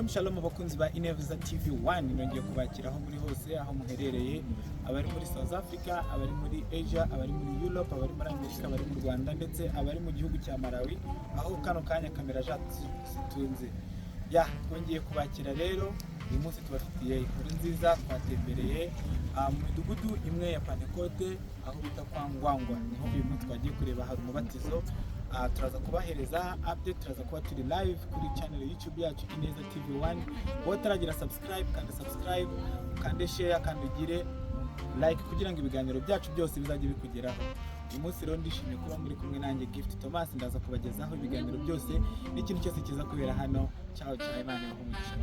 Shalom abakunzi ba Inevza TV1 nongeye kubakiraho muri hose aho muherereye abari muri South Africa abari muri Asia abari muri Europe abari muri Amerika abari mu Rwanda ndetse abari mu gihugu cya Malawi aho kano kanya kamera zitunze twongeye kubakira rero uyu munsi tubafitiye inkuru nziza twatembereye mu midugudu imwe ya Pentecote aho bita kwa Ngwangwa niho uyu munsi twagiye kureba hari umubatizo turaza kubahereza update turaza kuba turi live kuri channel YouTube yacu Ineza TV1 wowe taragira subscribe kandi share kandi ugire like kugira ngo ibiganiro byacu byose bizajye bikugeraho. Uyu munsi rero ndishimye kuba muri kumwe nanjye Gift Thomas ndaza kubagezaho ibiganiro byose n'ikintu cyose kiza kubera hano. Ciao Imana ibahe umugisha.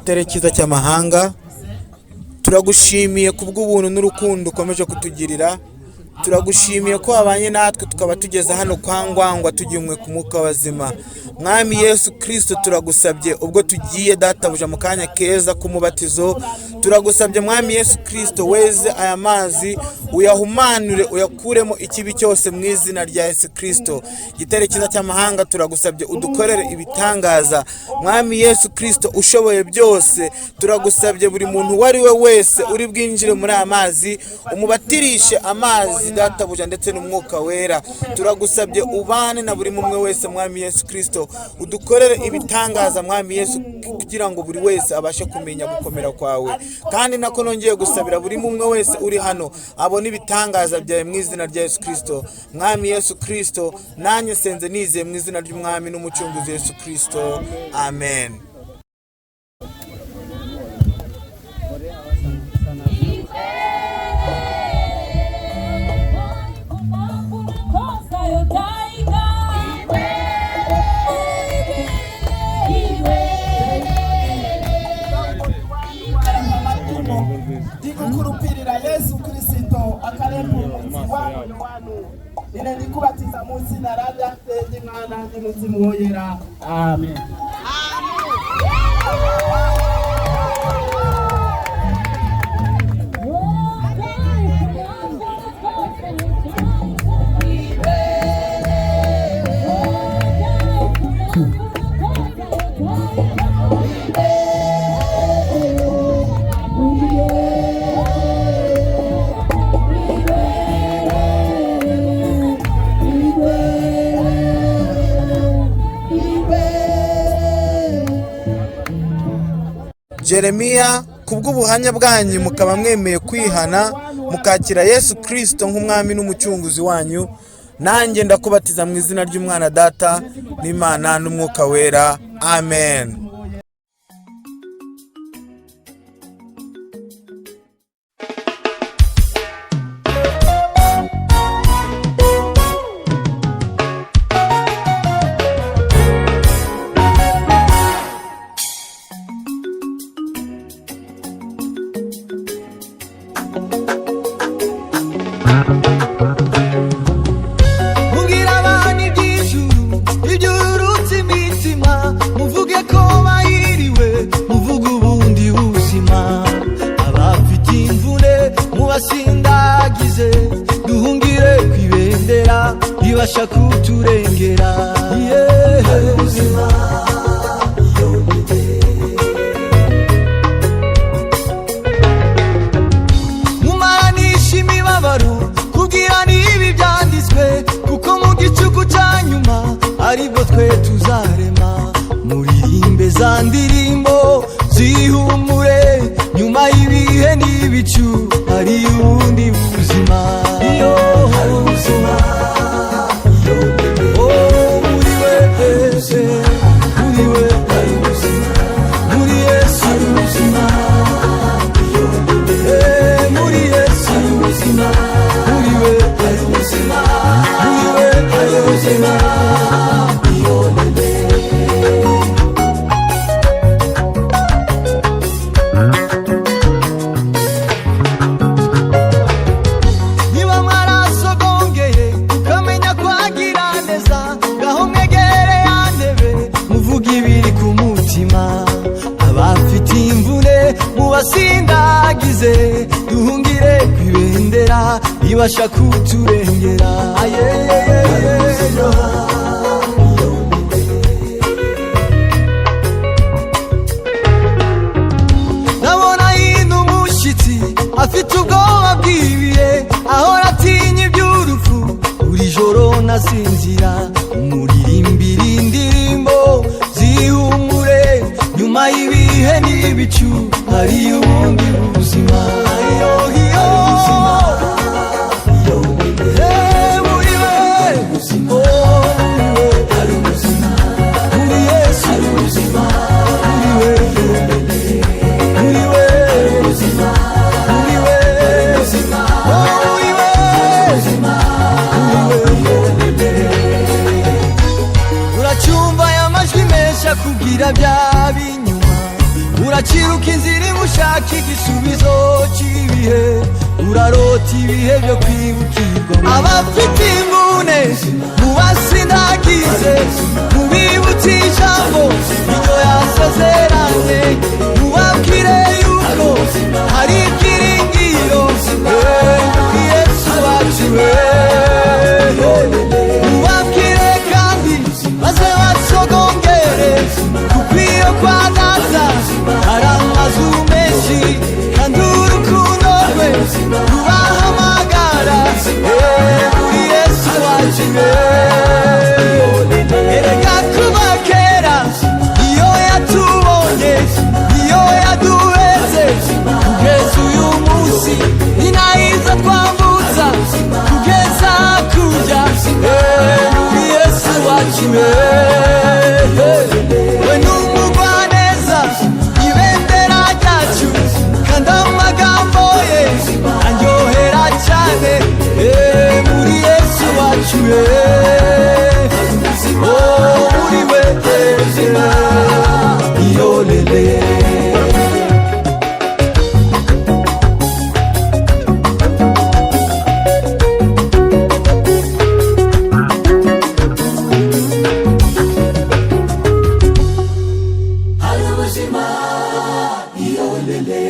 gitare cyiza cy'amahanga, turagushimiye kubw'ubuntu n'urukundo ukomeje kutugirira. Turagushimiye ko wabanye natwe tukaba tugeze hano kwa Ngwangwa tugimwe ku mwuka wazima. Mwami Yesu Kristo, turagusabye ubwo tugiye databuja mu kanya keza k'umubatizo, turagusabye Mwami Yesu Kristo, weze aya mazi uyahumanure, uyakuremo ikibi cyose mu izina rya Yesu Kristo. Gitare cyiza cy'amahanga, turagusabye udukorere ibitangaza. Mwami Yesu Kristo ushoboye byose, turagusabye buri muntu wari we wese uri bwinjire muri aya mazi umubatirishe amazi databuja ndetse n'umwuka wera. Turagusabye ubane na buri mumwe wese Mwami Yesu Kristo, udukorere ibitangaza Mwami Yesu, kugira ngo buri wese abashe kumenya gukomera kwawe. Kandi nako nongeye gusabira buri mumwe wese uri hano abone ibitangaza byawe mu izina rya Yesu Kristo. Mwami Yesu Kristo, nanjye senze nizeye mu izina ry'umwami n'umucunguzi Yesu Kristo, amen. Kurupirira Yesu Kristo akarembo wanu ine nikubatiza munsi na rada Ry'Imana ndi muzimu woyera, amen. Jeremiya, kubw'ubuhanya bwanyu mukaba mwemeye kwihana mukakira Yesu Kristo nk'umwami n'umucunguzi wanyu, nanjye ndakubatiza mu izina ry'Umwana Data n'Imana n'Umwuka Wera, amen. Sindagize duhungire kwibendera ibasha kuturengera, hari ubuzima mumaranisha imibabaro kugira n'ibi byanditswe, kuko mu gicuku cya nyuma aribwo twe tuzarema. Muririmbe za ndirimbo zihumure, nyuma y'ibihe n'ibicu hari ubundi buzima. Iyo hari ubuzima, muri we hari ubuzima, muri Yesu hari ubuzima, muri Yesu hari ubuzima, muri we hari ubuzima, muri we hari ubuzima. Sindagize duhungire kwibendera ibasha kuturengera, ndabona hino umushyitsi afite ubwoba bw'ibihe, ahora atinya iby'urupfu, buri joro nasinzira umuririmbira indirimbo zihumure, nyuma y'ibihe n'ibicu hari ubundi buzima. Muri we hari ubuzima, muri Yesu hari ubuzima, muri we hari ubuzima, muri we hari ubuzima, muri we hari ubuzima, muri we. Uracyumva aya majwi menshi akubwira bya binyuma, uracyumva igisubizo cy'ibihe urarota ibihe byo kwibukirwa abafite imvune mubasindagize mubibutse ijambo iryo yasezeranye mubabwire yuko hari ibyiringiro muri Yesu wacu mubabwire kandi maze basogongere kuko iyo kwa data hari amazu menshi kandi urukundo rwe rubahamagara muri Yesu wacu erega kuba kera iyo yatubonye iyo yaduheze kugeza uyu munsi ni nayiza twambutsa kugeza kurya muri Yesu wacu we n'umugwaneza ibendera ryacu kandi amagambo ye aryohera cyane muri Yesu wacu muri we iyo lele hari ubuzima iyo lele